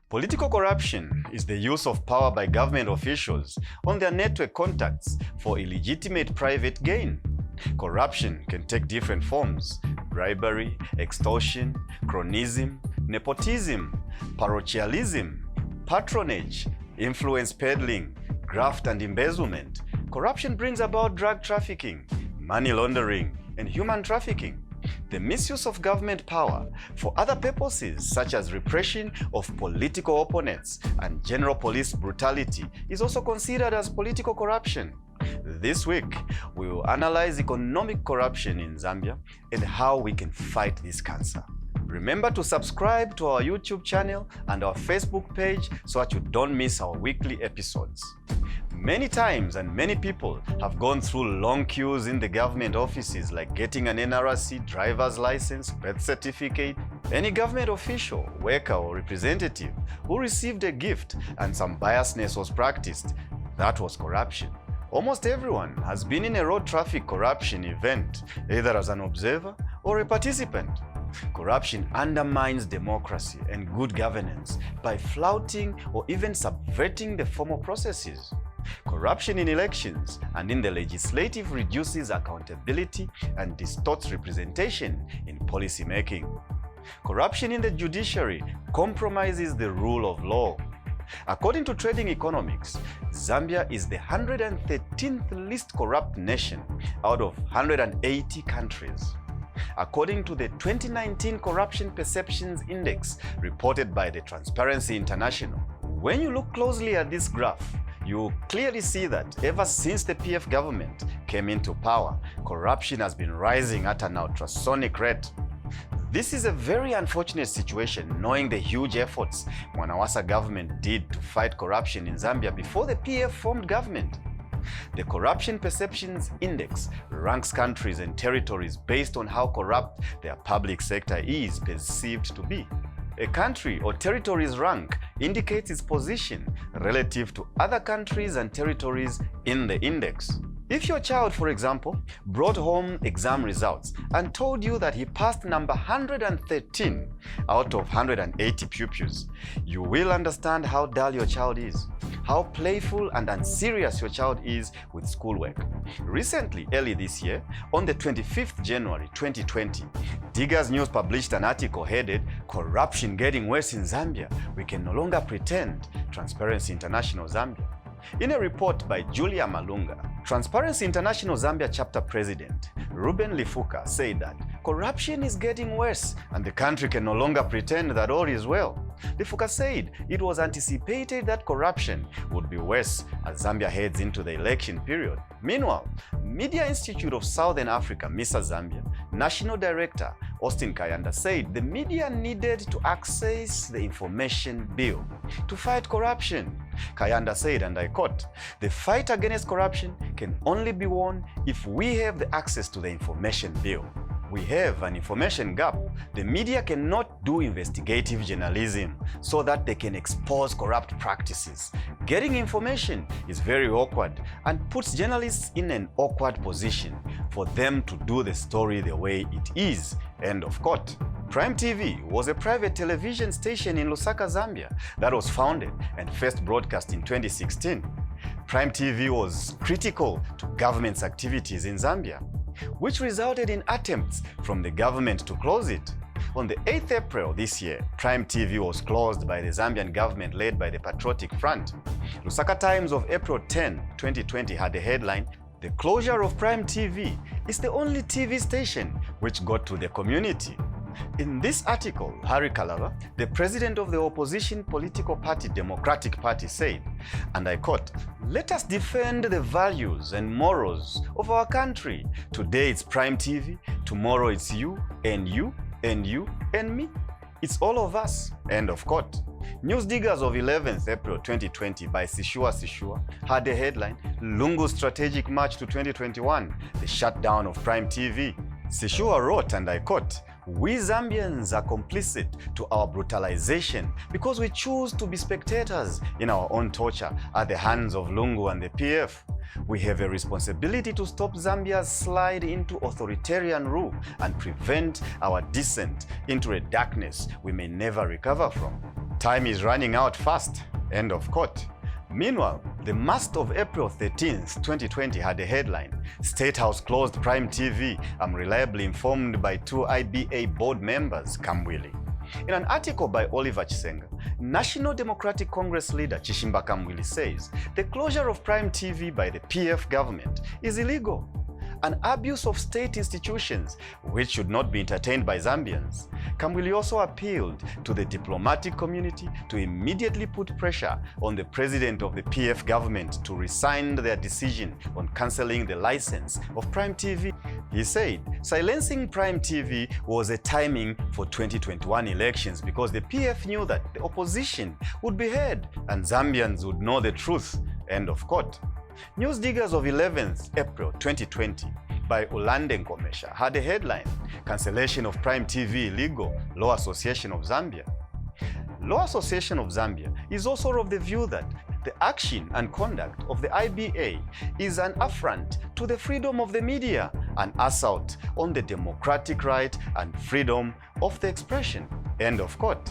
Political corruption is the use of power by government officials on their network contacts for illegitimate private gain. Corruption can take different forms: bribery, extortion, cronyism, nepotism, parochialism, patronage, influence peddling, graft and embezzlement. Corruption brings about drug trafficking, money laundering, and human trafficking. The misuse of government power for other purposes such as repression of political opponents and general police brutality is also considered as political corruption. This week, we will analyze economic corruption in Zambia and how we can fight this cancer. Remember to subscribe to our YouTube channel and our Facebook page so that you don't miss our weekly episodes. Many times and many people have gone through long queues in the government offices, like getting an NRC driver's license, birth certificate. Any government official, worker or representative who received a gift and some biasness was practiced, that was corruption. Almost everyone has been in a road traffic corruption event, either as an observer or a participant. Corruption undermines democracy and good governance by flouting or even subverting the formal processes. Corruption in elections and in the legislative reduces accountability and distorts representation in policy making. Corruption in the judiciary compromises the rule of law. According to Trading Economics, Zambia is the 113th least corrupt nation out of 180 countries. According to the 2019 Corruption Perceptions Index reported by the Transparency International, when you look closely at this graph, you clearly see that ever since the PF government came into power, corruption has been rising at an ultrasonic rate. This is a very unfortunate situation, knowing the huge efforts Mwanawasa government did to fight corruption in Zambia before the PF formed government. The Corruption Perceptions Index ranks countries and territories based on how corrupt their public sector is perceived to be. A country or territory's rank indicates its position relative to other countries and territories in the index. If your child, for example, brought home exam results and told you that he passed number 113 out of 180 pupils, you will understand how dull your child is, how playful and unserious your child is with schoolwork. Recently, early this year, on the 25th January 2020, Diggers News published an article headed "Corruption Getting Worse in Zambia. We Can No Longer Pretend." Transparency International Zambia. In a report by Julia Malunga, Transparency International Zambia chapter president Ruben Lifuka said that corruption is getting worse and the country can no longer pretend that all is well. Lifuka said it was anticipated that corruption would be worse as Zambia heads into the election period. Meanwhile, Media Institute of Southern Africa, MISA Zambia, National Director Austin Kayanda said the media needed to access the information bill to fight corruption. Kayanda said, and I quote, "The fight against corruption can only be won if we have the access to the information bill. We have an information gap. The media cannot do investigative journalism so that they can expose corrupt practices. Getting information is very awkward and puts journalists in an awkward position for them to do the story the way it is." End of quote. Prime TV was a private television station in Lusaka, Zambia that was founded and first broadcast in 2016. Prime TV was critical to government's activities in Zambia, which resulted in attempts from the government to close it. On the 8th April this year, Prime TV was closed by the Zambian government led by the Patriotic Front. Lusaka Times of April 10, 2020 had the headline, "The closure of Prime TV is the only TV station which got to the community." In this article, Harry Kalava, the president of the opposition political party Democratic Party, said, and I quote, "Let us defend the values and morals of our country. Today it's Prime TV, tomorrow it's you and you and you and me. It's all of us." End of quote. News Diggers of 11th April 2020 by Sishua Sishua had the headline, "Lungu's Strategic March to 2021, the Shutdown of Prime TV." Sishua wrote, and I quote, "We Zambians are complicit to our brutalization because we choose to be spectators in our own torture at the hands of Lungu and the PF. We have a responsibility to stop Zambia's slide into authoritarian rule and prevent our descent into a darkness we may never recover from." Time is running out fast. End of quote. Meanwhile, the Must of April 13th, 2020 had a headline, State House closed Prime TV. I'm reliably informed by two IBA board members, Kambwili. In an article by Oliver Chisenga, National Democratic Congress leader Chishimba Kambwili says the closure of Prime TV by the PF government is illegal, an abuse of state institutions which should not be entertained by Zambians. Kambwili also appealed to the diplomatic community to immediately put pressure on the president of the PF government to rescind their decision on cancelling the license of Prime TV. He said silencing Prime TV was a timing for 2021 elections because the PF knew that the opposition would be heard and Zambians would know the truth. End of quote. News Diggers of 11th April 2020 by Ulande Nkomesha had a headline, Cancellation of Prime TV illegal, Law Association of Zambia. Law Association of Zambia is also of the view that the action and conduct of the IBA is an affront to the freedom of the media, an assault on the democratic right and freedom of the expression. End of quote.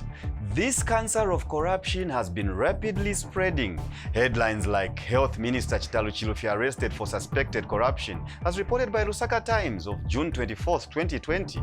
This cancer of corruption has been rapidly spreading. Headlines like Health Minister Chitalu Chilufi arrested for suspected corruption, as reported by Lusaka Times of June 24, 2020,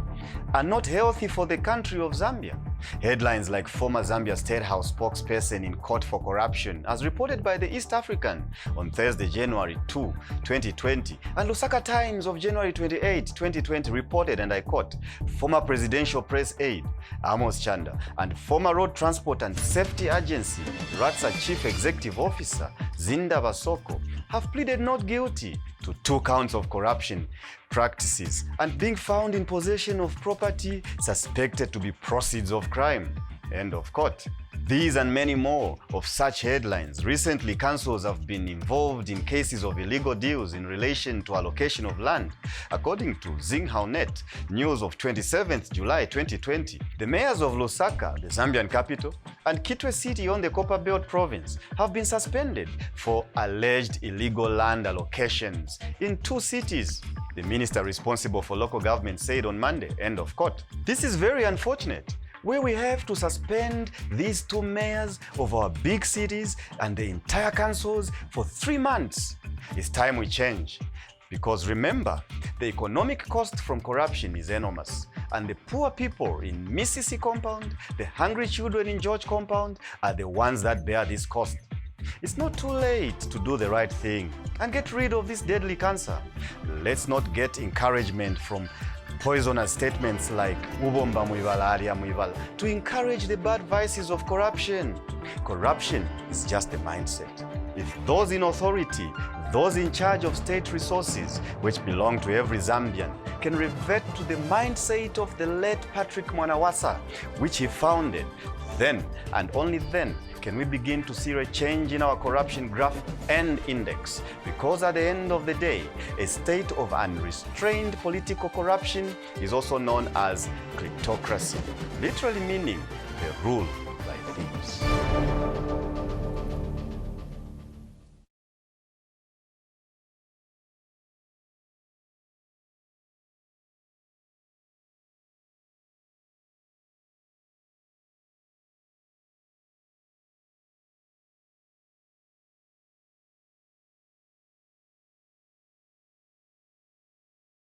are not healthy for the country of Zambia. Headlines like former Zambia State House spokesperson in court for corruption, as reported by the East African on Thursday, January 2, 2020, and Lusaka Times of January 28, 2020 reported, and I quote, former presidential press aide Amos Chanda and former Road Transport and Safety Agency RATSA Chief Executive Officer Zinda Basoko have pleaded not guilty to 2 counts of corruption practices and being found in possession of property suspected to be proceeds of crime. End of quote. These and many more of such headlines. Recently, councils have been involved in cases of illegal deals in relation to allocation of land. According to Zinghaunet News of 27th July 2020, the mayors of Lusaka, the Zambian capital, and Kitwe City on the Copperbelt province have been suspended for alleged illegal land allocations in 2 cities. The minister responsible for local government said on Monday. End of quote. This is very unfortunate, where we have to suspend these 2 mayors of our big cities and the entire councils for 3 months. It's time we change. Because remember, the economic cost from corruption is enormous, and the poor people in Mississippi compound, the hungry children in George compound are the ones that bear this cost. It's not too late to do the right thing and get rid of this deadly cancer. Let's not get encouragement from poisonous statements like Ubomba Muivala Aria Muivala to encourage the bad vices of corruption. Corruption is just a mindset. If those in authority, those in charge of state resources, which belong to every Zambian, can revert to the mindset of the late Patrick Mwanawasa, which he founded, then and only then can we begin to see a change in our corruption graph and index. Because at the end of the day, a state of unrestrained political corruption is also known as kleptocracy, literally meaning the rule by thieves.